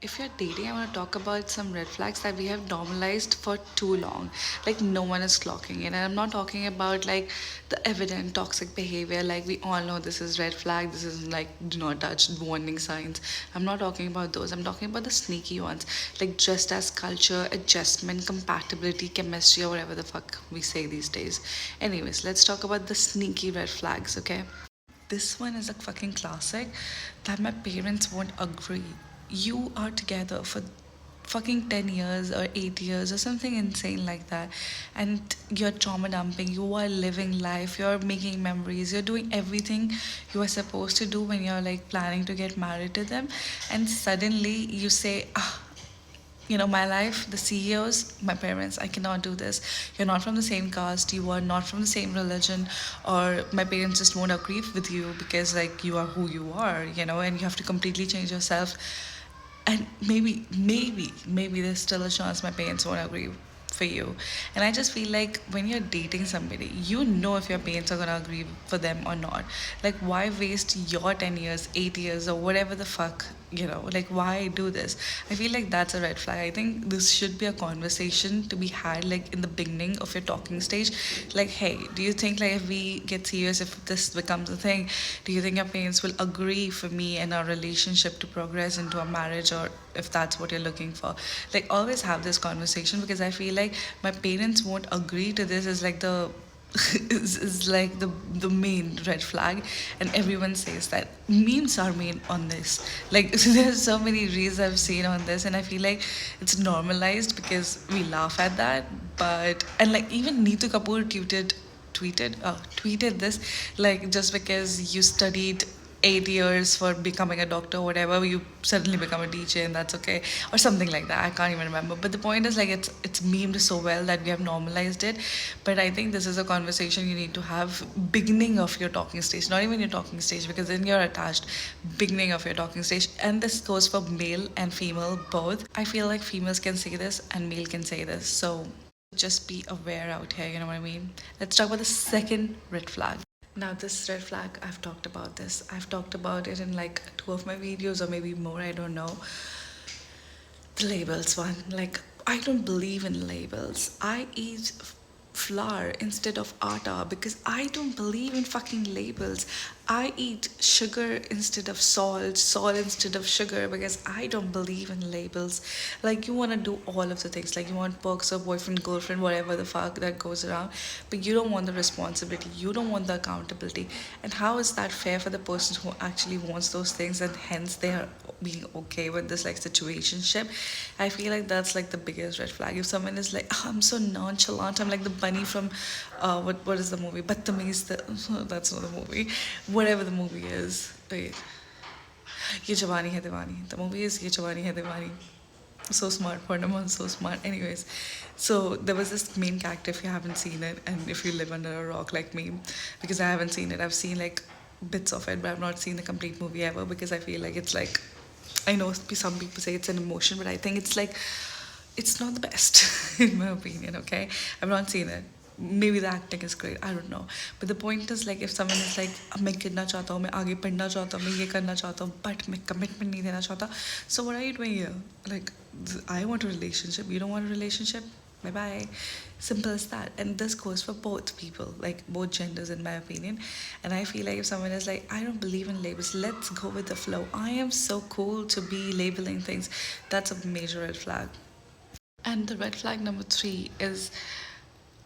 If you're dating, I want to talk about some red flags that we have normalized for too long. Like, no one is clocking it. And I'm not talking about like the evident toxic behavior. Like, we all know this is red flag, this is like do not touch warning signs. I'm not talking about those. I'm talking about the sneaky ones. Like, just as culture, adjustment, compatibility, chemistry, or whatever the fuck we say these days. Anyways, let's talk about the sneaky red flags, okay? This one is a fucking classic that my parents won't agree. You are together for fucking 10 years or 8 years or something insane like that, and you're trauma dumping, you are living life, you're making memories, you're doing everything you are supposed to do when you're like planning to get married to them, and suddenly you say, my life, the CEOs, my parents, I cannot do this. You're not from the same caste, you are not from the same religion, or my parents just won't agree with you because, like, you are who you are, and you have to completely change yourself. And maybe there's still a chance my parents won't agree for you. And I just feel like when you're dating somebody, you know if your parents are gonna agree for them or not. Like, why waste your 10 years, 8 years, or whatever the fuck, like, why do this? I feel like that's a red flag. I think this should be a conversation to be had, like, in the beginning of your talking stage. Like, hey, do you think, like, if we get serious, if this becomes a thing, do you think your parents will agree for me and our relationship to progress into a marriage, or if that's what you're looking for? Like, always have this conversation, because I feel like my parents won't agree to this is like the is like the main red flag, and everyone says that. Memes are made on this, like there's so many reels I've seen on this, and I feel like it's normalized because we laugh at that. But and like even Neetu Kapoor tweeted this, like, just because you studied 8 years for becoming a doctor or whatever, you suddenly become a DJ, and that's okay, or something like that. I can't even remember, but the point is, like, it's memed so well that we have normalized it. But I think this is a conversation you need to have beginning of your talking stage, not even your talking stage, because then you're attached. Beginning of your talking stage, and this goes for male and female both. I feel like females can say this and male can say this, so just be aware out here, you know what I mean? Let's talk about the second red flag. Now, this red flag, I've talked about this. I've talked about it in like two of my videos, or maybe more, I don't know. The labels one. Like, I don't believe in labels. I eat flour instead of atta because I don't believe in fucking labels. I eat sugar instead of salt, salt instead of sugar, because I don't believe in labels. Like, you want to do all of the things. Like, you want perks or boyfriend, girlfriend, whatever the fuck that goes around, but you don't want the responsibility. You don't want the accountability. And how is that fair for the person who actually wants those things, and hence they are being okay with this like situationship? I feel like that's like the biggest red flag. If someone is like, "Oh, I'm so nonchalant, I'm like the bunny from what is the movie? Badtameez, that's not the movie. Whatever the movie is. Wait. Ye Jawani Hai Diwani. The movie is Ye Jawani Hai Diwani. So smart, Purnama, so smart. Anyways, so there was this main character, if you haven't seen it, and if you live under a rock like me, because I haven't seen it, I've seen like bits of it, but I've not seen the complete movie ever, because I feel like it's like, I know some people say it's an emotion, but I think it's like, it's not the best in my opinion, okay? I've not seen it. Maybe the acting is great, I don't know. But the point is, like, if someone is like, "अब मैं गिरना चाहता हूँ, मैं आगे पढ़ना चाहता हूँ, मैं ये करना चाहता हूँ, but मैं commitment नहीं देना चाहता." So what are you doing here? Like, I want a relationship, you don't want a relationship? Bye bye. Simple as that. And this goes for both people, like both genders, in my opinion. And I feel like if someone is like, "I don't believe in labels, let's go with the flow. I am so cool to be labeling things," that's a major red flag. And the red flag number three is,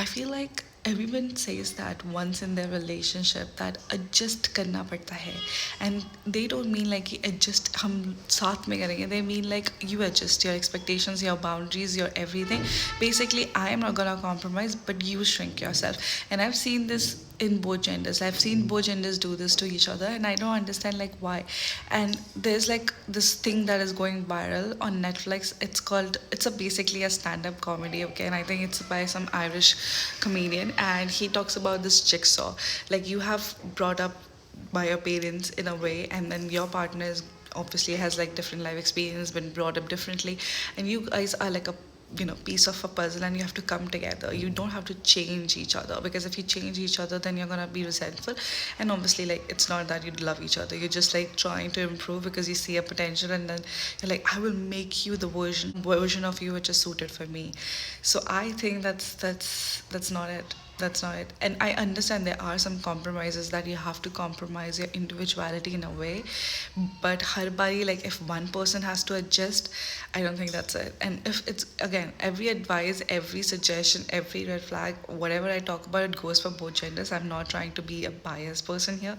I feel like everyone says that once in their relationship that adjust करना पड़ता है, and they don't mean like कि adjust हम साथ में करेंगे. They mean like you adjust your expectations, your boundaries, your everything. Basically, I am not gonna compromise, but you shrink yourself. And I've seen this in both genders. I've seen both genders do this to each other, and I don't understand like why. And there's like this thing that is going viral on Netflix. It's a basically a stand-up comedy, okay, and I think it's by some Irish comedian, and he talks about this jigsaw. Like, you have brought up by your parents in a way, and then your partner is obviously has like different life experience, been brought up differently, and you guys are like a piece of a puzzle, and you have to come together. You don't have to change each other, because if you change each other, then you're gonna be resentful. And obviously, like, it's not that you love each other, you're just like trying to improve because you see a potential, and then you're like, I will make you the version of you which is suited for me. So I think that's not it. That's not it. And I understand there are some compromises that you have to compromise your individuality in a way. But har bari, like, if one person has to adjust, I don't think that's it. And if it's, again, every advice, every suggestion, every red flag, whatever I talk about, it goes for both genders. I'm not trying to be a biased person here.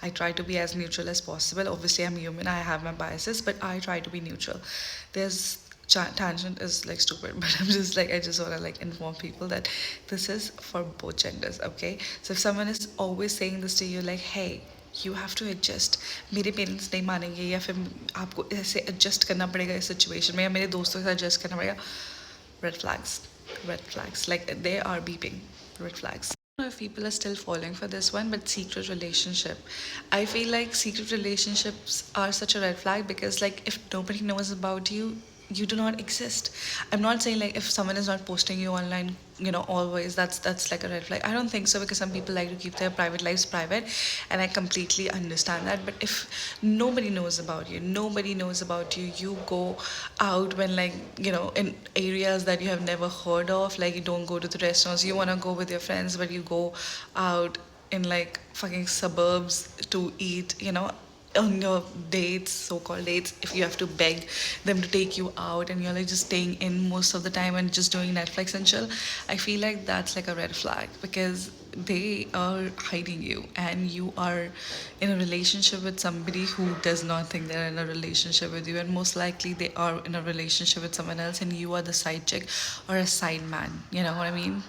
I try to be as neutral as possible. Obviously, I'm human, I have my biases, but I try to be neutral. There's tangent is like stupid, but I'm just like, I just want to like inform people that this is for both genders. Okay, so if someone is always saying this to you, like, hey, you have to adjust, मेरे parents नहीं मानेंगे, या फिर आपको ऐसे adjust करना पड़ेगा इस सिचुएशन में, या मेरे दोस्तों के साथ एडजस्ट करना पड़ेगा, red flags, red flags, like they are beeping, red flags. I don't know if people are still falling for this one, but secret relationship. I feel like secret relationships are such a red flag, because like if nobody knows about you, you do not exist. I'm not saying like if someone is not posting you online, always, that's like a red flag. I don't think so, because some people like to keep their private lives private, and I completely understand that. But if nobody knows about you, you go out when, like, in areas that you have never heard of, like you don't go to the restaurants, you want to go with your friends, but you go out in like fucking suburbs to eat, on your dates, so-called dates, if you have to beg them to take you out, and you're like just staying in most of the time and just doing Netflix and chill, I feel like that's like a red flag, because they are hiding you, and you are in a relationship with somebody who does not think they're in a relationship with you, and most likely they are in a relationship with someone else, and you are the side chick or a side man, you know what I mean?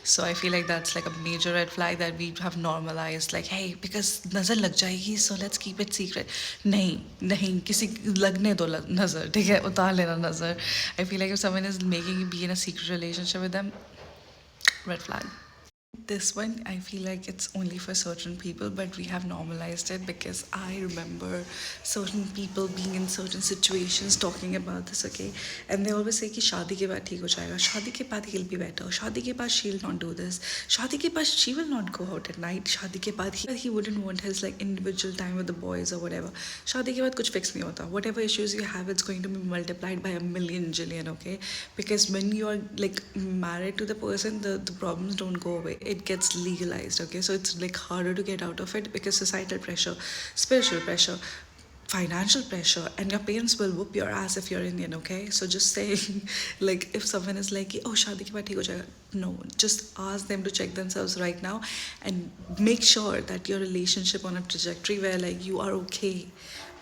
So I feel like that's like a major red flag that we have normalized. Like, hey, because नजर लग जाएगी, so let's keep it secret. नहीं, नहीं, किसी लगने दो नजर, ठीक है, उतार लेना नजर. I feel like if someone is making you be in a secret relationship with them, red flag. This one, I feel like it's only for certain people, but we have normalized it, because I remember certain people being in certain situations talking about this, okay? And they always say कि शादी के बाद ठीक हो जाएगा, शादी के बाद he'll be better, शादी के बाद she'll not do this, शादी के बाद she will not go out at night, शादी के बाद he wouldn't want his like individual time with the boys or whatever. शादी के बाद कुछ fix नहीं होता. Whatever issues you have, it's going to be multiplied by a million jillion, okay? Because when you are like married to the person, the problems don't go away. It gets legalized, okay? So it's like harder to get out of it, because societal pressure, spiritual pressure, financial pressure, and your parents will whoop your ass if you're Indian, okay? So just saying, like, if someone is like, oh, shadi ke baad theek ho jayega, no, just ask them to check themselves right now, and make sure that your relationship on a trajectory where like you are okay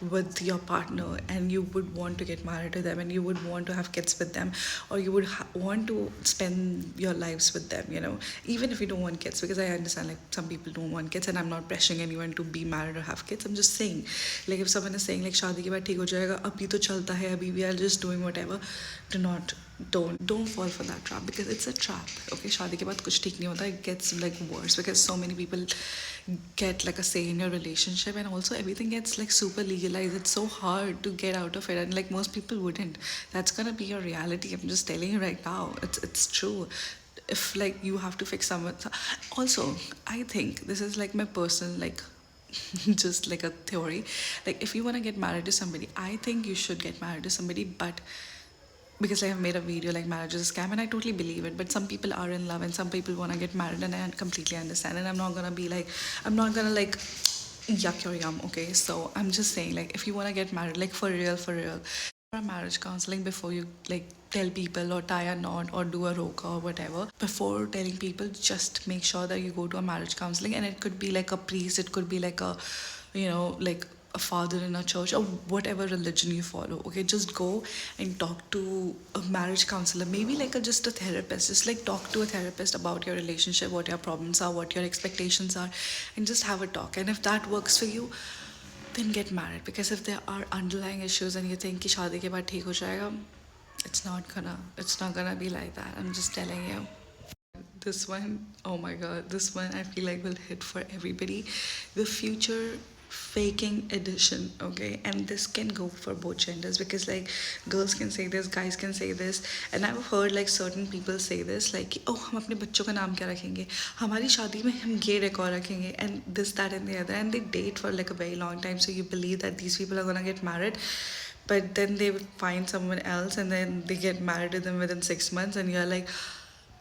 with your partner, and you would want to get married to them, and you would want to have kids with them, or you would want to spend your lives with them, even if you don't want kids, because I understand like some people don't want kids, and I'm not pressuring anyone to be married or have kids. I'm just saying, like, if someone is saying like शादी के बाद ठीक हो जाएगा, अभी तो चलता है, अभी we are just doing whatever, don't fall for that trap, because it's a trap, okay? शादी के बाद कुछ ठीक नहीं होता. It gets like worse, because so many people get like a say in your relationship, and also everything gets like super legalized. It's so hard to get out of it, and like most people wouldn't. That's gonna be your reality. I'm just telling you right now. It's true. If like you have to fix someone, also I think this is like my personal like just like a theory. Like, if you want to get married to somebody, I think you should get married to somebody, but because I have made a video like marriage is a scam, and I totally believe it, but some people are in love and some people want to get married, and I completely understand, and I'm not gonna like yuck your yum, okay? So I'm just saying, like, if you want to get married, like for real, a marriage counseling before you like tell people or tie a knot or do a roka or whatever. Before telling people, just make sure that you go to a marriage counseling, and it could be like a priest, it could be like a like a father in a church, or whatever religion you follow, okay? Just go and talk to a marriage counselor, maybe like just a therapist. Just like talk to a therapist about your relationship, what your problems are, what your expectations are, and just have a talk. And if that works for you, then get married. Because if there are underlying issues and you think कि शादी के बाद ठीक हो जाएगा, it's not gonna be like that. I'm just telling you. This one, oh my god, this one I feel like will hit for everybody. The future faking edition, okay? And this can go for both genders, because like girls can say this, guys can say this. And I've heard like certain people say this, like, oh, हम अपने बच्चों का नाम क्या रखेंगे, हमारी शादी में हम ये decor रखेंगे, and this, that, and the other. And they date for like a very long time, so you believe that these people are gonna get married, but then they would find someone else and then they get married to them within 6 months, and you're like,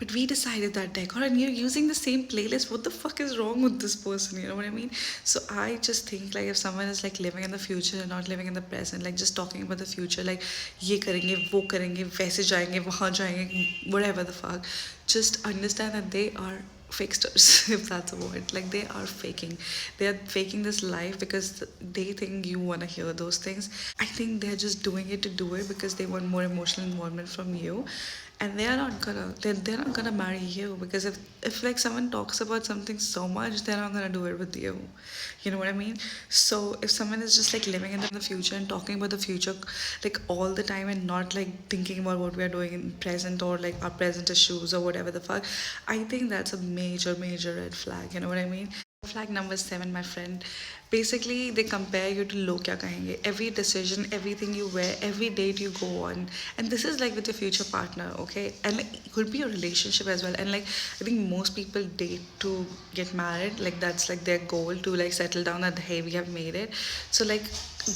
but we decided that decor and you're using the same playlist. What the fuck is wrong with this person? You know what I mean? So I just think like if someone is like living in the future and not living in the present, like just talking about the future, like ये करेंगे, वो करेंगे, वैसे जाएंगे, वहाँ जाएंगे, whatever the fuck, just understand that they are fakesters, if that's a word. Like they are faking. They are faking this life because they think you want to hear those things. I think they're just doing it to do it because they want more emotional involvement from you. And they're not gonna marry you, because if like someone talks about something so much, they're not gonna do it with you. You know what I mean? So if someone is just like living in the future and talking about the future like all the time and not like thinking about what we are doing in present, or like our present issues or whatever the fuck, I think that's a major red flag. You know what I mean? Flag number 7, my friend. Basically, they compare you to log kya kahenge. Every decision, everything you wear, every date you go on, and this is like with your future partner, okay? And like it could be a relationship as well. And like I think most people date to get married. Like that's like their goal, to like settle down that hey, we have made it. So like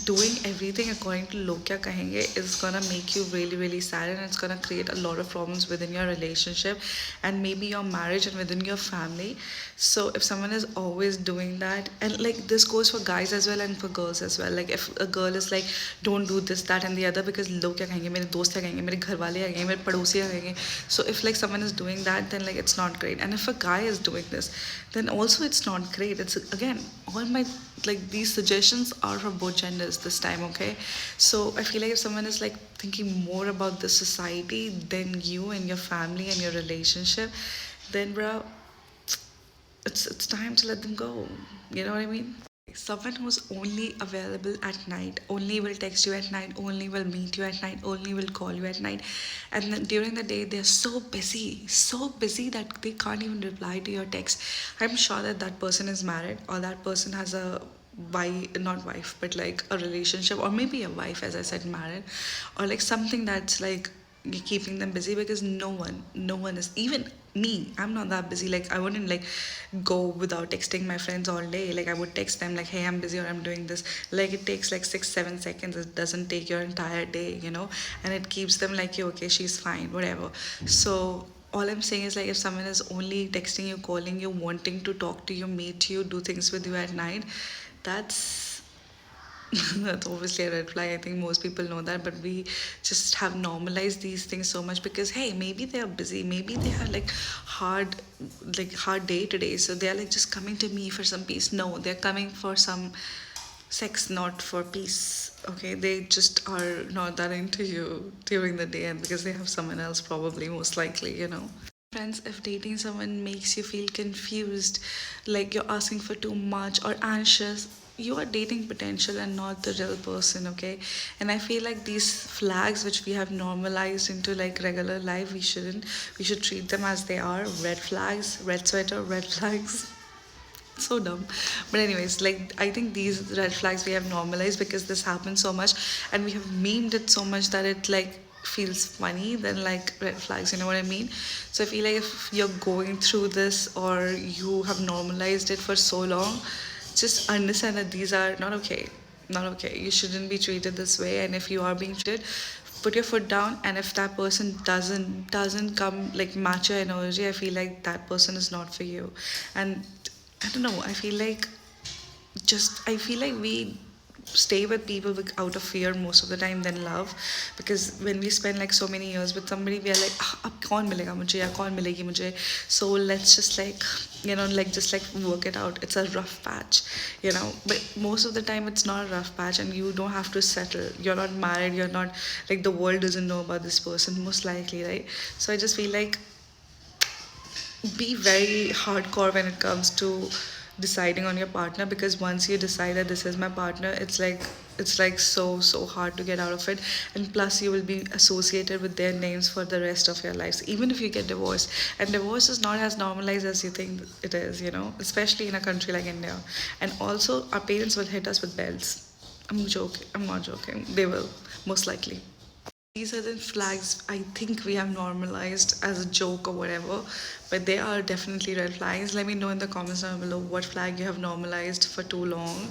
doing everything according to log kya kahenge is gonna make you really sad, and it's gonna create a lot of problems within your relationship and maybe your marriage and within your family. So if someone is always doing that, and like this goes for guys as well and for girls as well, like if a girl is like don't do this, that, and the other because log kya kahenge, mere dost kya kahenge, mere ghar wale kya kahenge, mere padosiyan kya kahenge. So if like someone is doing that, then like it's not great. And if a guy is doing this, then also it's not great. It's again all my like these suggestions are for both genders this time, okay? So I feel like if someone is like thinking more about the society than you and your family and your relationship, then bro, it's time to let them go. You know what I mean? Someone who's only available at night, only will text you at night, only will meet you at night, only will call you at night, and then during the day they're so busy that they can't even reply to your text. I'm sure that that person is married, or that person has a wife, not wife, but like a relationship, or maybe a wife, as I said, married, or like something that's like keeping them busy, because no one is, even me, I'm not that busy. Like I wouldn't like go without texting my friends all day. Like I would text them like hey, I'm busy, or I'm doing this. Like it takes like 6 7 seconds. It doesn't take your entire day, you know. And it keeps them like you, okay, she's fine, whatever. So all I'm saying is like if someone is only texting you, calling you, wanting to talk to you, meet you, do things with you at night, that's that's obviously a red flag. I think most people know that, but we just have normalized these things so much because hey, maybe they are busy, maybe they are like hard day today, so they are like just coming to me for some peace. No, they're coming for some sex, not for peace. Okay, they just are not that into you during the day, and because they have someone else, probably most likely, you know. Friends, if dating someone makes you feel confused, like you're asking for too much or anxious, you are dating potential and not the real person, okay? And I feel like these flags which we have normalized into like regular life, we shouldn't. We should treat them as they are, red flags, red sweater, red flags. So dumb. But anyways, like I think these red flags we have normalized because this happens so much, and we have memed it so much that it like feels funny than like red flags, you know what I mean? So I feel like if you're going through this or you have normalized it for so long, just understand that these are not okay. Not okay. You shouldn't be treated this way, and if you are being treated, put your foot down. And if that person doesn't come like match your energy, I feel like that person is not for you. And I don't know, I feel like we stay with people out of fear most of the time than love, because when we spend like so many years with somebody, we are like ab kaun milega mujhe ya kaun milegi mujhe, so let's just like, you know, like just like work it out. It's a rough patch, you know, but most of the time it's not a rough patch, and you don't have to settle. You're not married, you're not like, the world doesn't know about this person most likely, right? So I just feel like be very hardcore when it comes to deciding on your partner, because once you decide that this is my partner, it's like so hard to get out of it. And plus you will be associated with their names for the rest of your lives, even if you get divorced. And divorce is not as normalized as you think it is, especially in a country like India. And also our parents will hit us with belts. I'm joking, I'm not joking, they will, most likely. These are the flags I think we have normalized as a joke or whatever, but they are definitely red flags. Let me know in the comments down below what flag you have normalized for too long,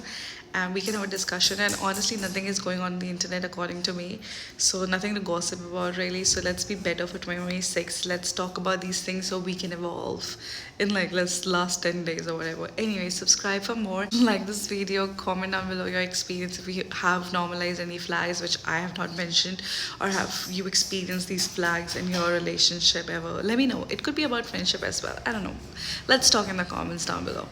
and we can have a discussion. And honestly, nothing is going on the internet according to me, so nothing to gossip about really. So let's be better for 2026. Let's talk about these things so we can evolve in like let's last 10 days or whatever. Anyway, subscribe for more. Like this video, comment down below your experience if you have normalized any flags which I have not mentioned, or have you experienced these flags in your relationship ever. Let me know. It could be about friendship as well, I don't know. Let's talk in the comments down below.